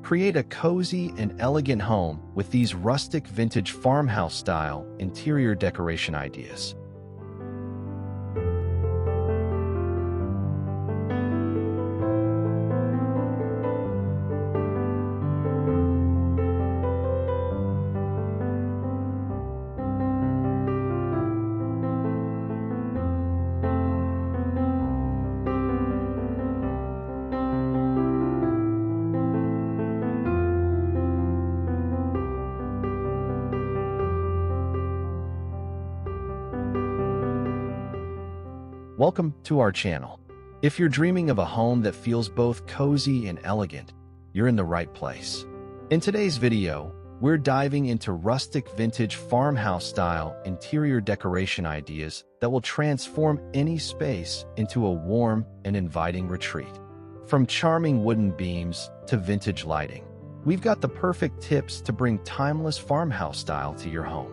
Create a cozy and elegant home with these rustic vintage farmhouse-style interior decoration ideas. Welcome to our channel. If you're dreaming of a home that feels both cozy and elegant, you're in the right place. In today's video, we're diving into rustic vintage farmhouse-style interior decoration ideas that will transform any space into a warm and inviting retreat. From charming wooden beams to vintage lighting, we've got the perfect tips to bring timeless farmhouse style to your home.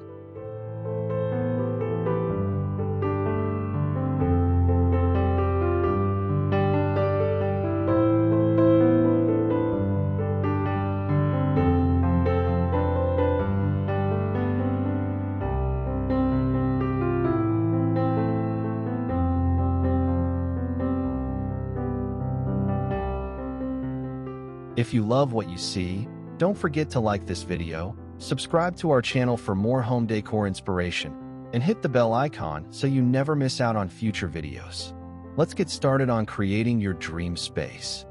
If you love what you see, don't forget to like this video, subscribe to our channel for more home decor inspiration, and hit the bell icon so you never miss out on future videos. Let's get started on creating your dream space.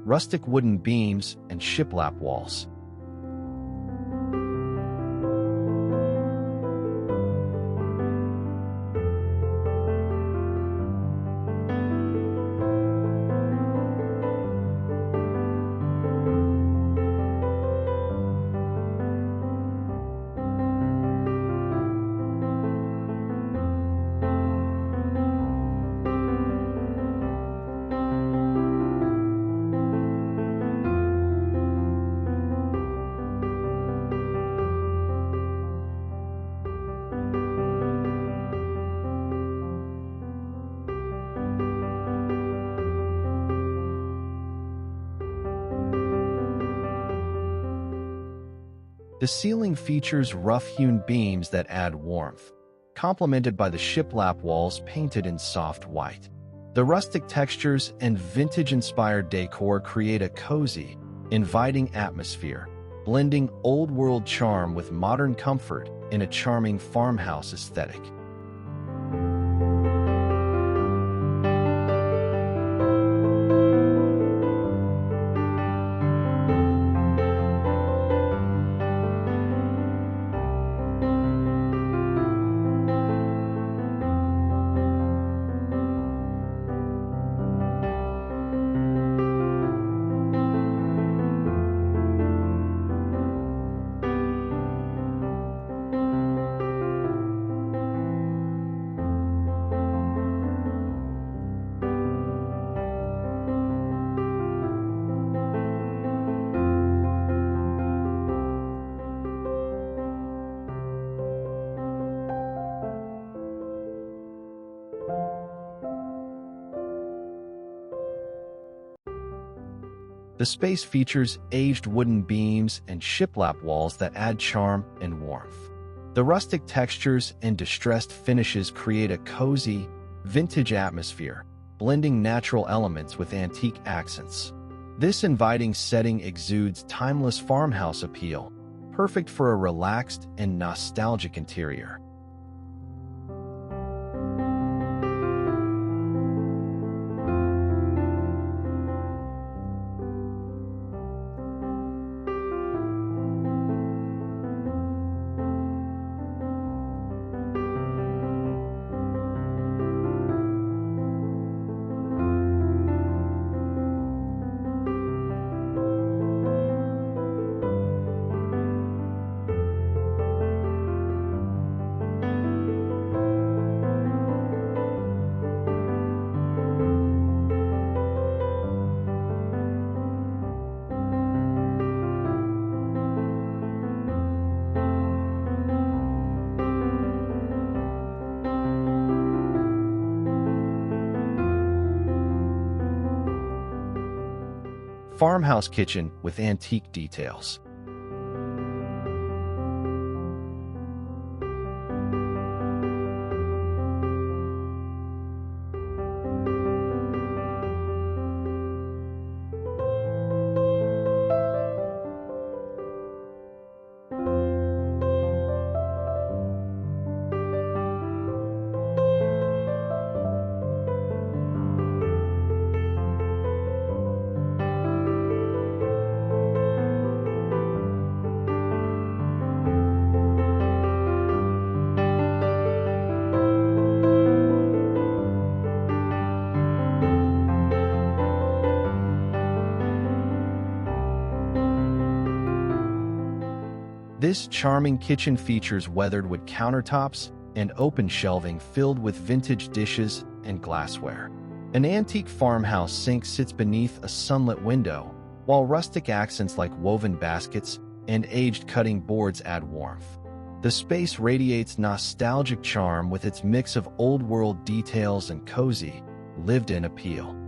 Rustic wooden beams and shiplap walls. The ceiling features rough-hewn beams that add warmth, complemented by the shiplap walls painted in soft white. The rustic textures and vintage-inspired decor create a cozy, inviting atmosphere, blending old-world charm with modern comfort in a charming farmhouse aesthetic. The space features aged wooden beams and shiplap walls that add charm and warmth. The rustic textures and distressed finishes create a cozy, vintage atmosphere, blending natural elements with antique accents. This inviting setting exudes timeless farmhouse appeal, perfect for a relaxed and nostalgic interior. Farmhouse kitchen with antique details. This charming kitchen features weathered wood countertops and open shelving filled with vintage dishes and glassware. An antique farmhouse sink sits beneath a sunlit window, while rustic accents like woven baskets and aged cutting boards add warmth. The space radiates nostalgic charm with its mix of old-world details and cozy, lived-in appeal.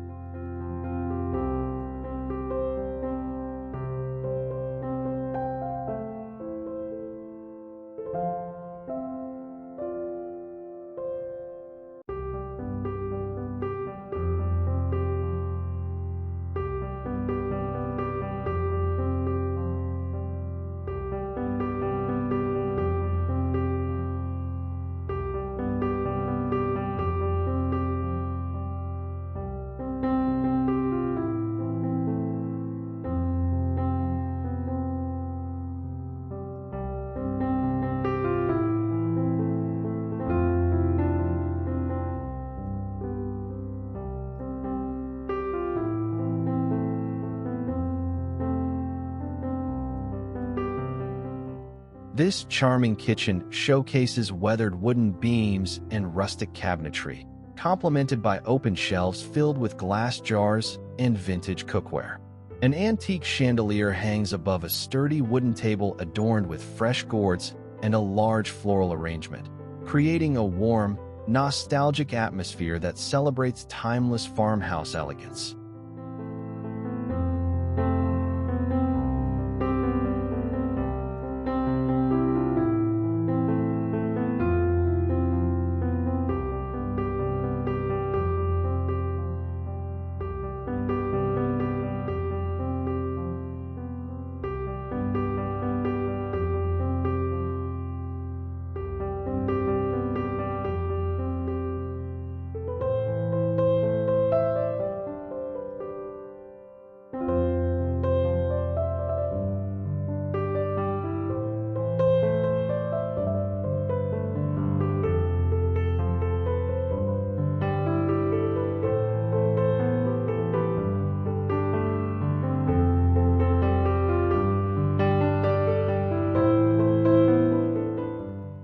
This charming kitchen showcases weathered wooden beams and rustic cabinetry, complemented by open shelves filled with glass jars and vintage cookware. An antique chandelier hangs above a sturdy wooden table adorned with fresh gourds and a large floral arrangement, creating a warm, nostalgic atmosphere that celebrates timeless farmhouse elegance.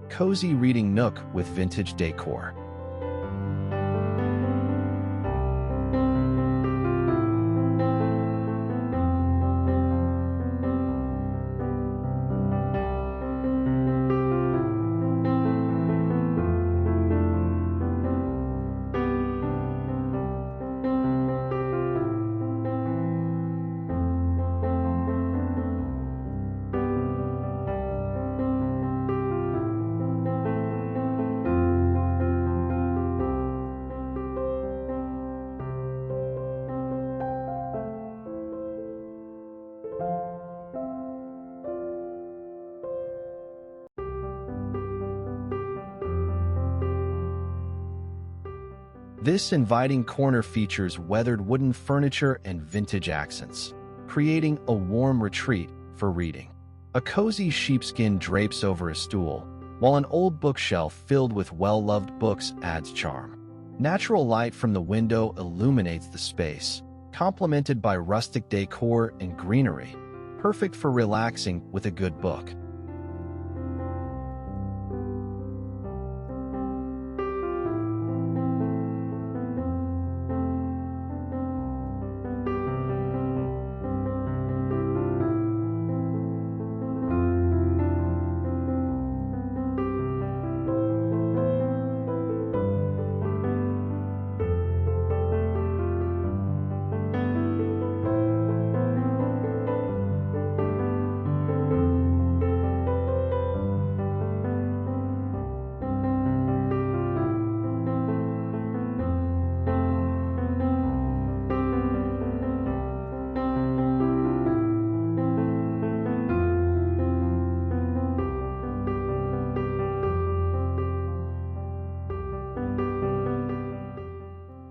Cozy reading nook with vintage decor. This inviting corner features weathered wooden furniture and vintage accents, creating a warm retreat for reading. A cozy sheepskin drapes over a stool, while an old bookshelf filled with well-loved books adds charm. Natural light from the window illuminates the space, complemented by rustic decor and greenery, perfect for relaxing with a good book.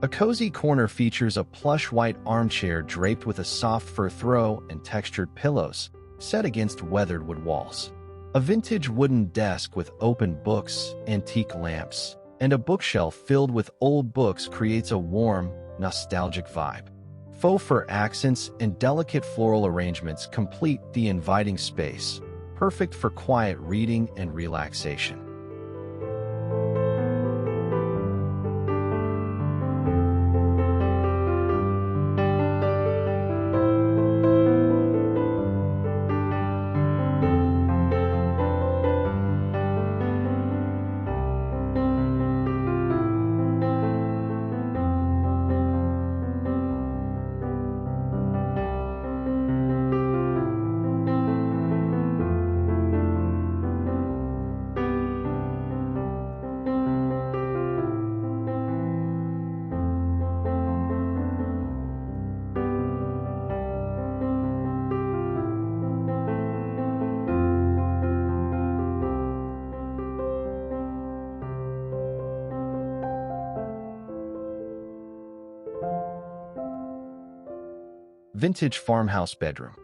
A cozy corner features a plush white armchair draped with a soft fur throw and textured pillows, set against weathered wood walls. A vintage wooden desk with open books, antique lamps, and a bookshelf filled with old books creates a warm, nostalgic vibe. Faux fur accents and delicate floral arrangements complete the inviting space, perfect for quiet reading and relaxation. Vintage farmhouse bedroom.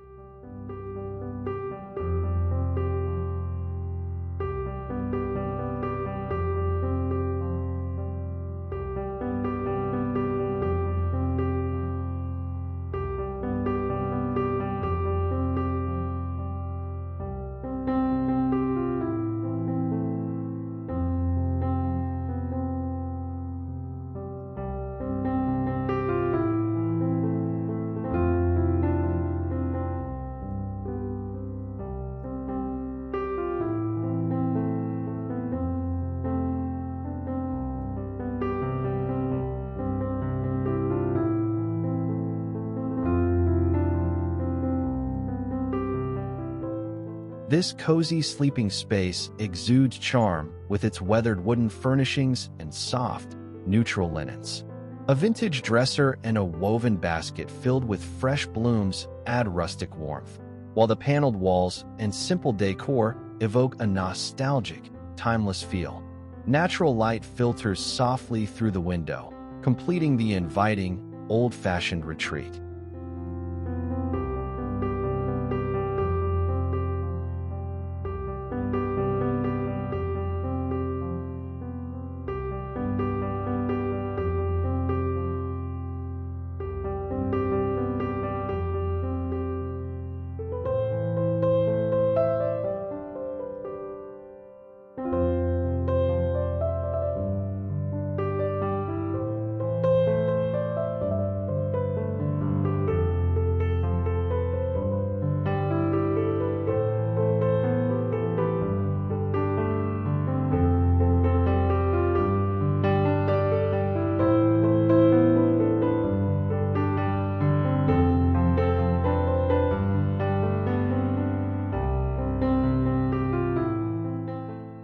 This cozy sleeping space exudes charm with its weathered wooden furnishings and soft, neutral linens. A vintage dresser and a woven basket filled with fresh blooms add rustic warmth, while the paneled walls and simple decor evoke a nostalgic, timeless feel. Natural light filters softly through the window, completing the inviting, old-fashioned retreat.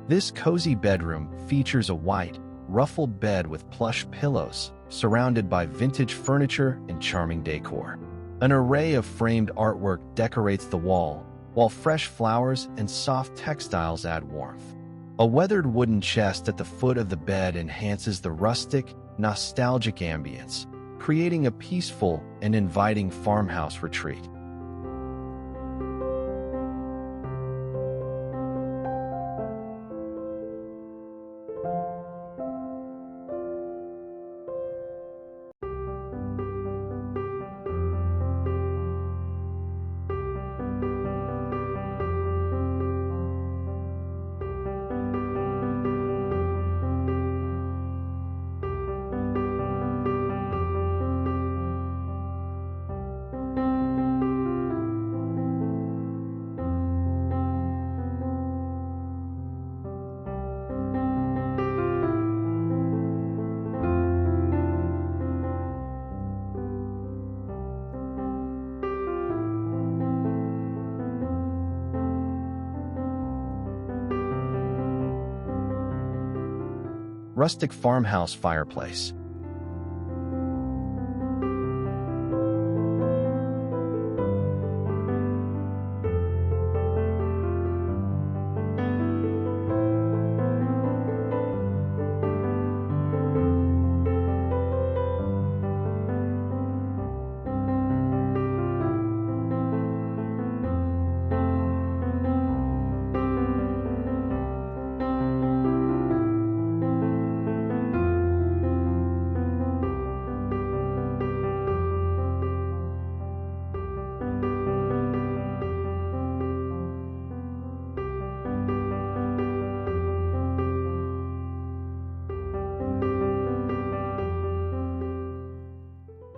This cozy bedroom features a white, ruffled bed with plush pillows, surrounded by vintage furniture and charming decor. An array of framed artwork decorates the wall, while fresh flowers and soft textiles add warmth. A weathered wooden chest at the foot of the bed enhances the rustic, nostalgic ambience, creating a peaceful and inviting farmhouse retreat. Rustic farmhouse fireplace.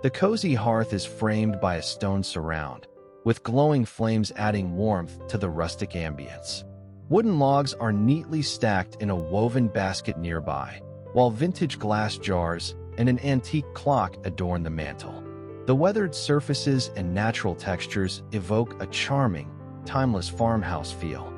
The cozy hearth is framed by a stone surround, with glowing flames adding warmth to the rustic ambience. Wooden logs are neatly stacked in a woven basket nearby, while vintage glass jars and an antique clock adorn the mantel. The weathered surfaces and natural textures evoke a charming, timeless farmhouse feel.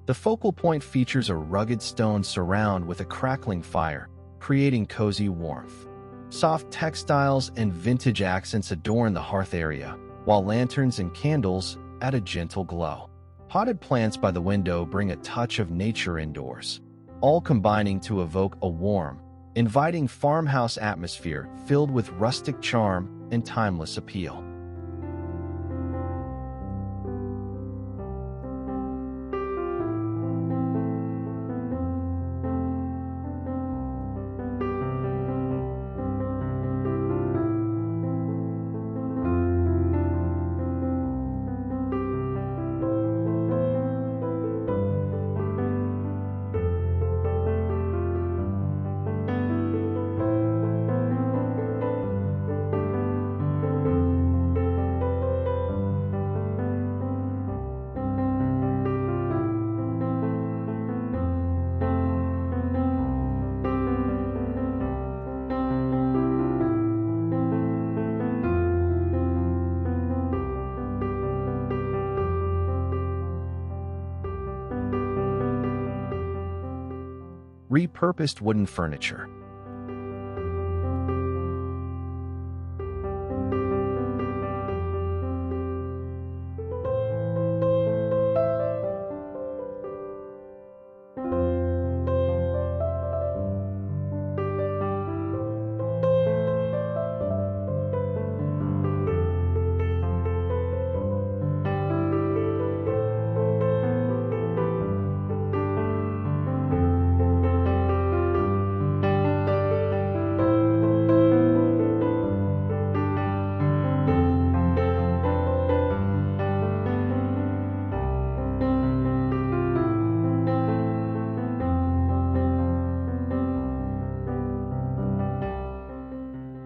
The focal point features a rugged stone surround with a crackling fire, creating cozy warmth. Soft textiles and vintage accents adorn the hearth area, while lanterns and candles add a gentle glow. Potted plants by the window bring a touch of nature indoors, all combining to evoke a warm, inviting farmhouse atmosphere filled with rustic charm and timeless appeal. Repurposed wooden furniture.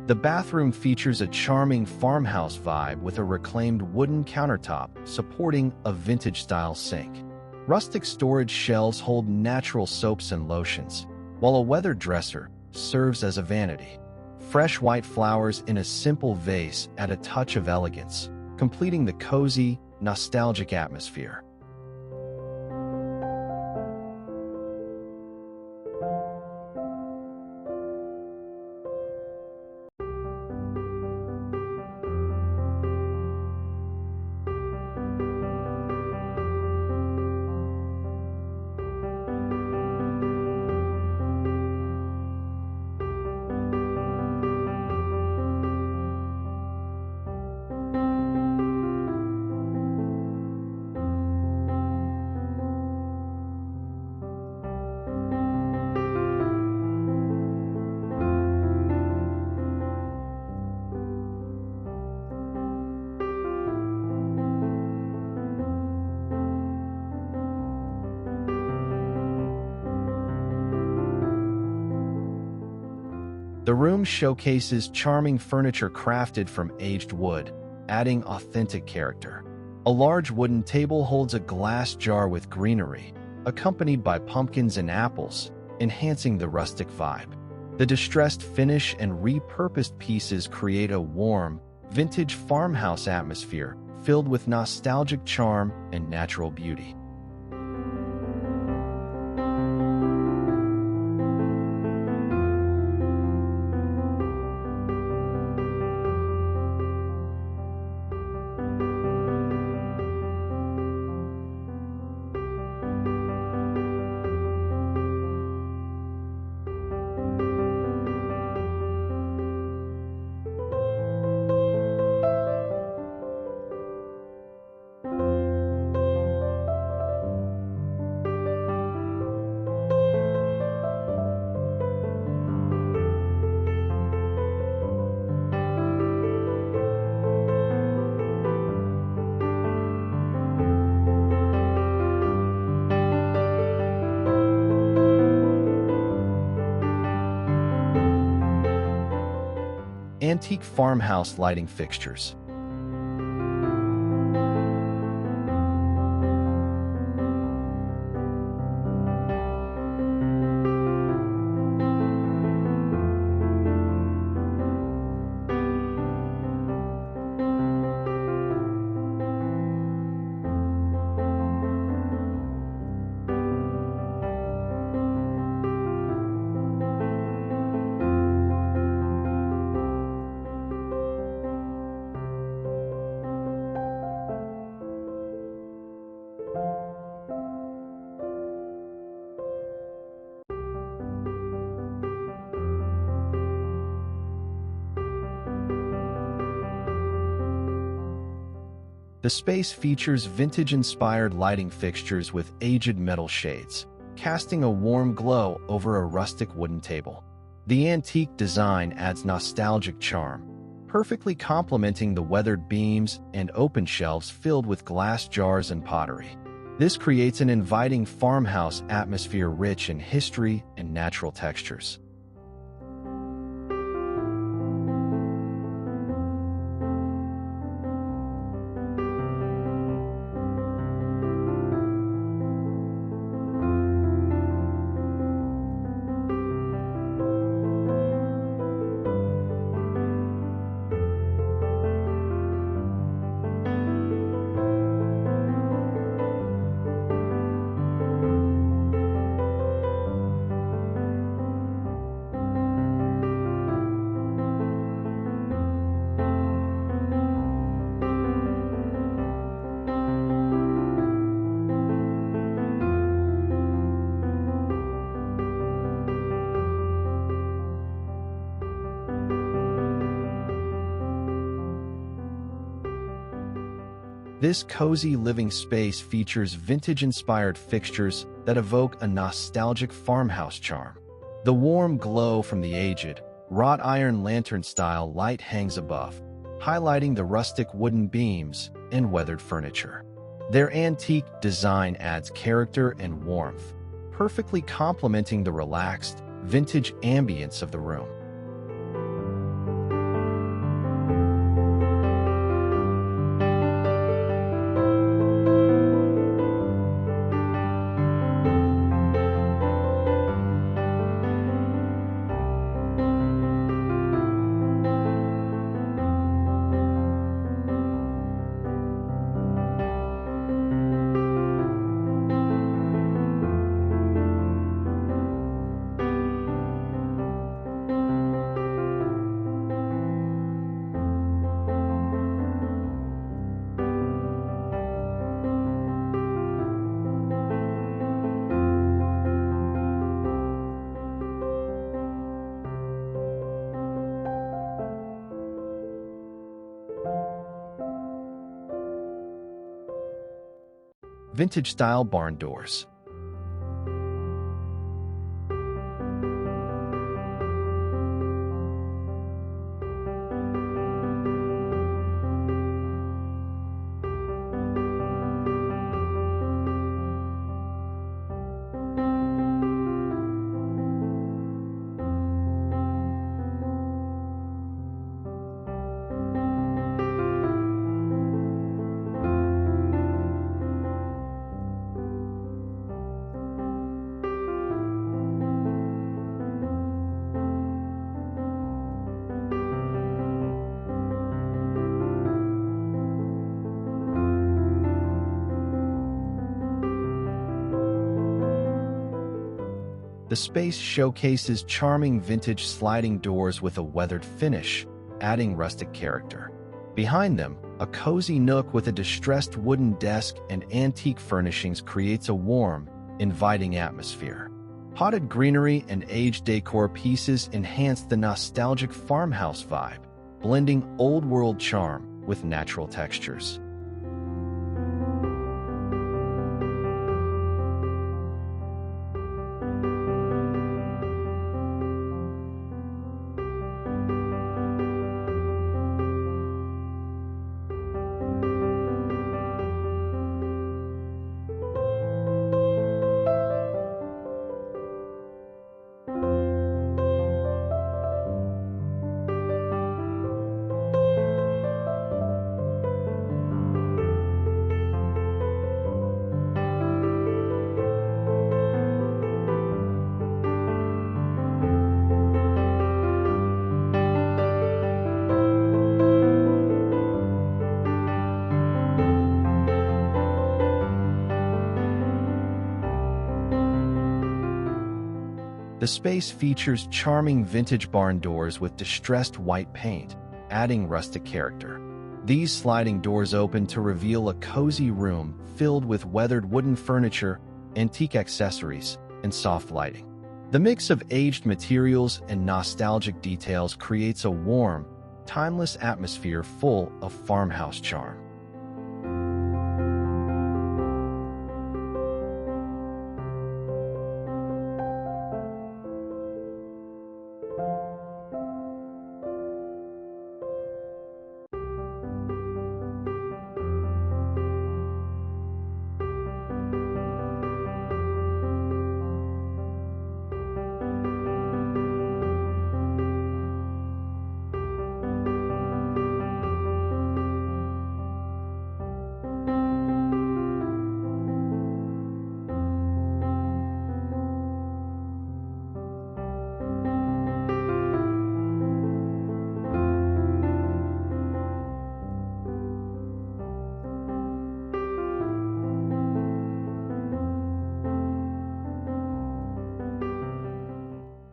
The bathroom features a charming farmhouse vibe with a reclaimed wooden countertop supporting a vintage-style sink. Rustic storage shelves hold natural soaps and lotions, while a weathered dresser serves as a vanity. Fresh white flowers in a simple vase add a touch of elegance, completing the cozy, nostalgic atmosphere. The room showcases charming furniture crafted from aged wood, adding authentic character. A large wooden table holds a glass jar with greenery, accompanied by pumpkins and apples, enhancing the rustic vibe. The distressed finish and repurposed pieces create a warm, vintage farmhouse atmosphere filled with nostalgic charm and natural beauty. Antique farmhouse lighting fixtures. The space features vintage-inspired lighting fixtures with aged metal shades, casting a warm glow over a rustic wooden table. The antique design adds nostalgic charm, perfectly complementing the weathered beams and open shelves filled with glass jars and pottery. This creates an inviting farmhouse atmosphere rich in history and natural textures. This cozy living space features vintage-inspired fixtures that evoke a nostalgic farmhouse charm. The warm glow from the aged, wrought iron lantern-style light hangs above, highlighting the rustic wooden beams and weathered furniture. Their antique design adds character and warmth, perfectly complementing the relaxed, vintage ambience of the room. Vintage-style barn doors. The space showcases charming vintage sliding doors with a weathered finish, adding rustic character. Behind them, a cozy nook with a distressed wooden desk and antique furnishings creates a warm, inviting atmosphere. Potted greenery and aged decor pieces enhance the nostalgic farmhouse vibe, blending old-world charm with natural textures. The space features charming vintage barn doors with distressed white paint, adding rustic character. These sliding doors open to reveal a cozy room filled with weathered wooden furniture, antique accessories, and soft lighting. The mix of aged materials and nostalgic details creates a warm, timeless atmosphere full of farmhouse charm.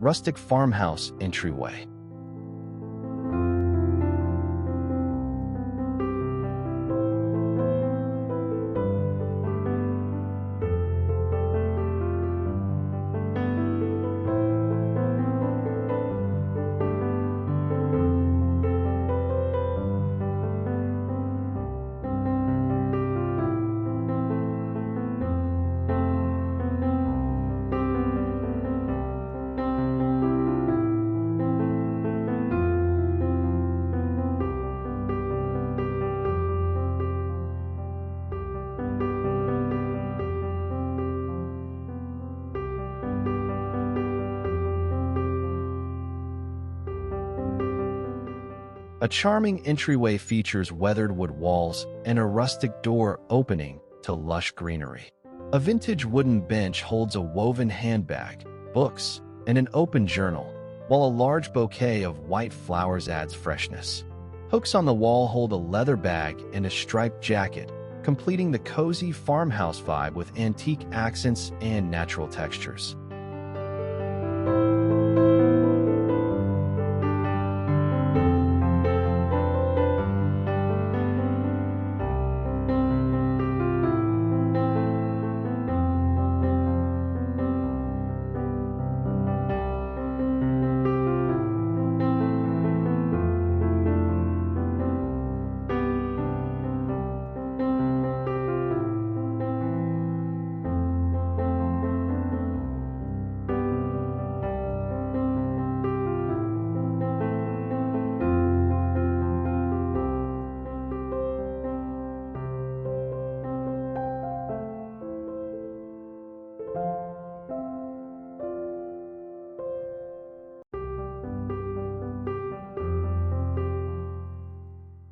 Rustic farmhouse entryway. A charming entryway features weathered wood walls and a rustic door opening to lush greenery. A vintage wooden bench holds a woven handbag, books, and an open journal, while a large bouquet of white flowers adds freshness. Hooks on the wall hold a leather bag and a striped jacket, completing the cozy farmhouse vibe with antique accents and natural textures.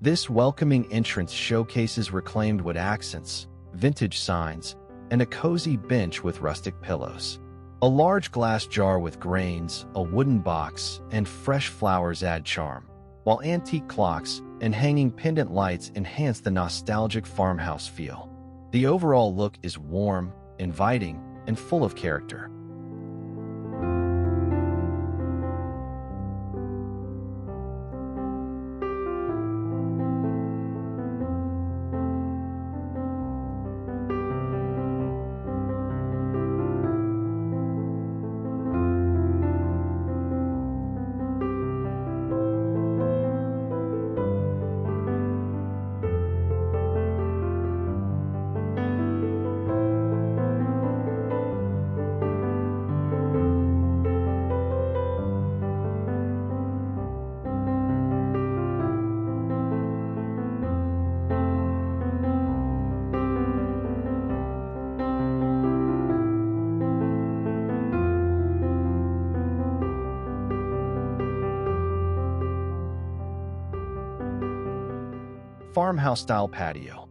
This welcoming entrance showcases reclaimed wood accents, vintage signs, and a cozy bench with rustic pillows. A large glass jar with grains, a wooden box, and fresh flowers add charm, while antique clocks and hanging pendant lights enhance the nostalgic farmhouse feel. The overall look is warm, inviting, and full of character. Farmhouse-Style Patio.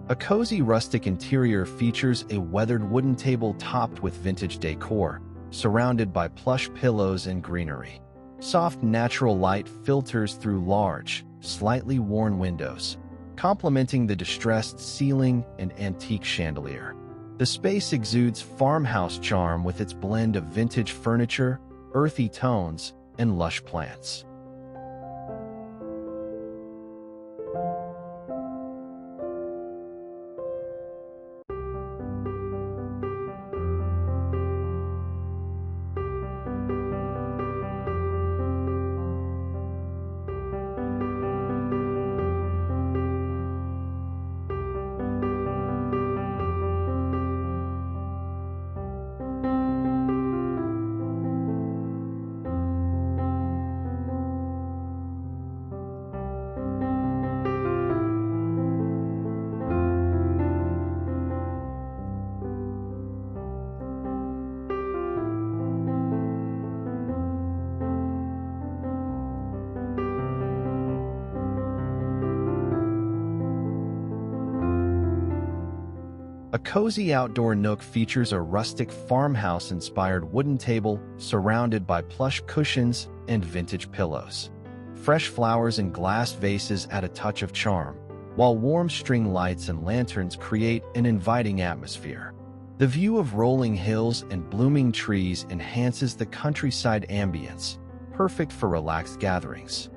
A cozy rustic interior features a weathered wooden table topped with vintage decor, surrounded by plush pillows and greenery. Soft natural light filters through large, slightly worn windows, complementing the distressed ceiling and antique chandelier. The space exudes farmhouse charm with its blend of vintage furniture, earthy tones, and lush plants. A cozy outdoor nook features a rustic farmhouse-inspired wooden table surrounded by plush cushions and vintage pillows. Fresh flowers and glass vases add a touch of charm, while warm string lights and lanterns create an inviting atmosphere. The view of rolling hills and blooming trees enhances the countryside ambience, perfect for relaxed gatherings.